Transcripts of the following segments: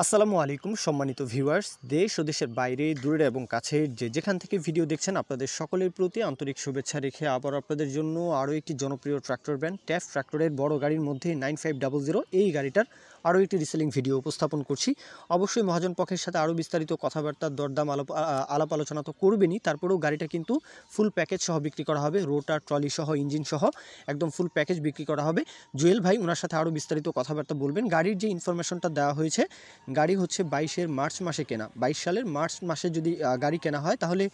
আসসালামু আলাইকুম সম্মানিত ভিউয়ার্স, দেশ ও দেশের বাইরে দূরের এবং কাছের যেখান থেকে ভিডিও দেখছেন আপনাদের সকলের প্রতি আন্তরিক শুভেচ্ছা রেখে আবার আপনাদের জন্য আরও একটি জনপ্রিয় ট্রাক্টর ব্র্যান্ড ট্যাফ ট্রাক্টরের বড় গাড়ির মধ্যে 9500 এই গাড়িটার আরও একটি রিসেলিং ভিডিও উপস্থাপন করছি। অবশ্যই মহাজন পক্ষের সাথে আরও বিস্তারিত কথাবার্তা দরদাম আলাপ আলোচনা তো করবেনই, তারপরেও গাড়িটা কিন্তু ফুল প্যাকেজ সহ বিক্রি করা হবে, রোটার ট্রলি সহ ইঞ্জিন সহ একদম ফুল প্যাকেজ বিক্রি করা হবে। জুয়েল ভাই ওনার সাথে আরও বিস্তারিত কথাবার্তা বলবেন। গাড়ির যে ইনফরমেশনটা দেওয়া হয়েছে, গাড়ি হচ্ছে 22-এর মার্চ মাসে কেনা, 22 সালের মার্চ মাসে যদি গাড়ি কেনা হয় তাহলে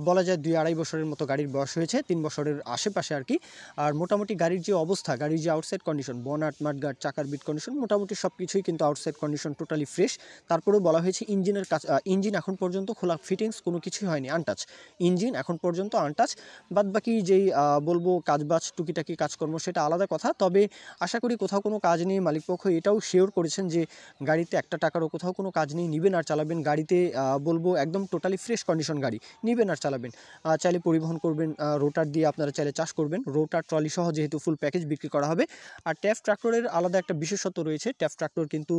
বলা যায় 2-2.5 বছরের মতো গাড়ির বয়স হয়েছে, 3 বছরের আশেপাশে আর কি। আর মোটামুটি গাড়ির যে অবস্থা, গাড়ির যে আউটসাইড কন্ডিশন, বনাট মাঠগার্ড চাকার বিট কন্ডিশন, মোটামুটি সব কিছুই কিন্তু আউটসাইড কন্ডিশন টোটালি ফ্রেশ। তারপরেও বলা হয়েছে ইঞ্জিনের কাজ, ইঞ্জিন এখন পর্যন্ত খোলা, ফিটিংস কোনো কিছুই হয়নি, আনটাচ ইঞ্জিন এখন পর্যন্ত আনটাচ। বাদ বাকি যেই বলবো কাজবাজ টুকিটাকি কাজকর্ম সেটা আলাদা কথা, তবে আশা করি কোথাও কোনো কাজ নেই। মালিকপক্ষ এটাও শিওর করেছেন যে গাড়িতে একটা টাকারও কোথাও কোনো কাজ নেই, নেবেন আর চালাবেন। গাড়িতে বলবো একদম টোটালি ফ্রেশ কন্ডিশন গাড়ি, নেবেন আর চালাবেন। চাইলে পরিবহন করবেন, রোটার দিয়ে আপনারা চাইলে চাষ করবেন, রোটার ট্রলি সহ যেহেতু ফুল প্যাকেজ বিক্রি করা হবে। আর ট্যাফ ট্রাক্টরের আলাদা একটা বিশেষত্ব রয়েছে, ট্যাফ ট্রাক্টর কিন্তু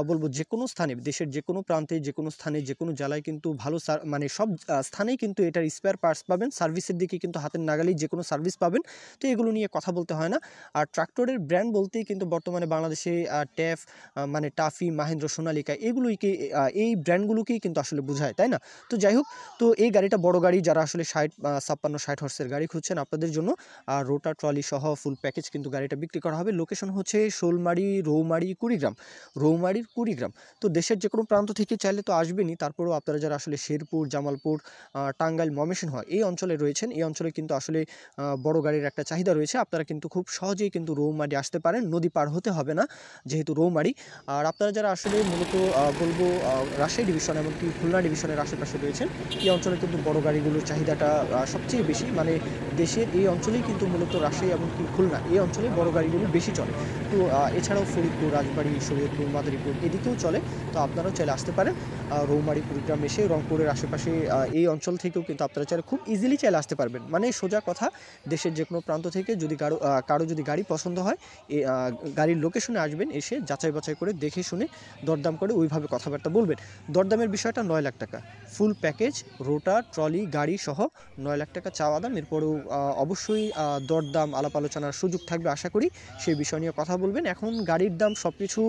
বলবো যে কোনো স্থানে, দেশের যে কোনো প্রান্তে, যে কোনো স্থানে, যে কোনো জেলায় কিন্তু ভালো মানে সব স্থানেই কিন্তু এটার স্পেয়ার পার্টস পাবেন, সার্ভিসের দিকে কিন্তু হাতের নাগালেই যে কোনো সার্ভিস পাবেন। তো এগুলো নিয়ে কথা বলতে হয় না। আর ট্রাক্টরের ব্র্যান্ড বলতেই কিন্তু বর্তমানে বাংলাদেশে ট্যাফ মানে টাফি, মাহেন্দ্র, সোনালিকা এগুলোইকে এই ব্র্যান্ডগুলোকেই কিন্তু আসলে বোঝায়, তাই না? তো যাই হোক, তো এই গাড়িটা বড় গাড়ি, যারা আসলে 56-60 হর্সের গাড়ি খুঁজছেন আপনাদের জন্য আর রোটার ট্রলি সহ ফুল প্যাকেজ কিন্তু গাড়িটা বিক্রি করা হবে। লোকেশন হচ্ছে শোলমারি, রৌমারি, কুড়িগ্রাম, রৌমারির কুড়িগ্রাম। তো দেশের যে কোনো প্রান্ত থেকে চাইলে তো আসবেনই, তারপরেও আপনারা যারা আসলে শেরপুর, জামালপুর, টাঙ্গাইল, ময়মনসিংহ এই অঞ্চলে রয়েছেন, এই অঞ্চলে কিন্তু আসলে বড় গাড়ির একটা চাহিদা রয়েছে। আপনারা কিন্তু খুব সহজেই কিন্তু রৌমারি আসতে পারেন, নদী পার হতে হবে না যেহেতু রৌমারি। আর আপনারা যারা আসলে মূলত বলবো রাজশাহী ডিভিশন এমনকি খুলনা ডিভিশনের আশেপাশে রয়েছেন, এই অঞ্চলে কিন্তু বড় গাড়িগুলোর চাহিদাটা সবচেয়ে বেশি। মানে দেশের এই অঞ্চলেই কিন্তু মূলত রাজশাহী এমনকি খুলনা এই অঞ্চলে বড় গাড়িগুলো বেশি চলে। তো এছাড়াও ফরিদপুর, রাজবাড়ী, শরীয়তপুর, মাদারীপুর এদিকেও চলে। তো আপনারাও চাইলে আসতে পারেন রৌমারি, কুড়িগ্রাম এসে রংপুরের আশেপাশে এই অঞ্চল থেকেও কিন্তু আপনারা চাইলে খুব ইজিলি চাইলে আসতে পারবেন। মানে সোজা কথা, দেশের যে কোনো প্রান্ত থেকে যদি কারো যদি গাড়ি পছন্দ হয়, গাড়ির লোকেশনে আসবেন, এসে যাচাই বাছাই করে দেখে শুনে দরদাম করে ওইভাবে কথাবার্তা বলবেন। দরদামের বিষয়টা 9 লাখ টাকা ফুল প্যাকেজ, রোটার ট্রলি গাড়ি সহ 9 লাখ টাকা চাওয়া দাম। এরপরেও অবশ্যই দরদাম আলাপ আলোচনার সুযোগ থাকবে আশা করি, সেই বিষয় নিয়ে কথা বলবেন। এখন গাড়ির দাম সব কিছু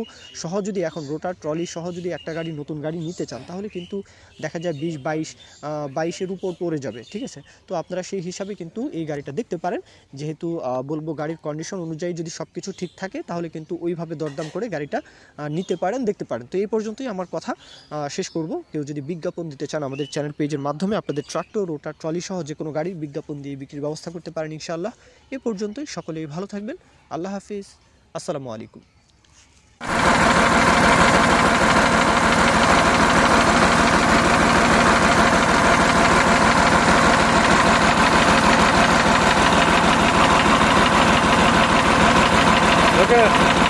সহ যদি এখন রোটার ট্রলি সহ যদি একটা গাড়ি নতুন গাড়ি নিতে চান তাহলে কিন্তু দেখা যায় 20-22-22-এর উপর পড়ে যাবে, ঠিক আছে? তো আপনারা সেই হিসাবে কিন্তু এই গাড়িটা দেখতে পারেন। যেহেতু বলবো গাড়ির কন্ডিশন অনুযায়ী যদি সব কিছু ঠিক থাকে তাহলে কিন্তু ওইভাবে দরদাম করে গাড়িটা নিতে পারেন, দেখতে পারেন। তো এই পর্যন্তই আমার কথা শেষ করব। কেউ যদি বিজ্ঞাপন দিতে চান আমাদের চ্যানেল পেজের মাধ্যমে আপনাদের ট্রাক্টর, রোটার ট্রলি সহ যে কোনো গাড়ির বিজ্ঞাপন দিয়ে বিক্রির ব্যবস্থা করতে পারেন ইনশাআল্লাহ। এ পর্যন্তই, সকলেই ভালো থাকবেন। আল্লাহ হাফিজ, আসসালামু আলাইকুম। Okay.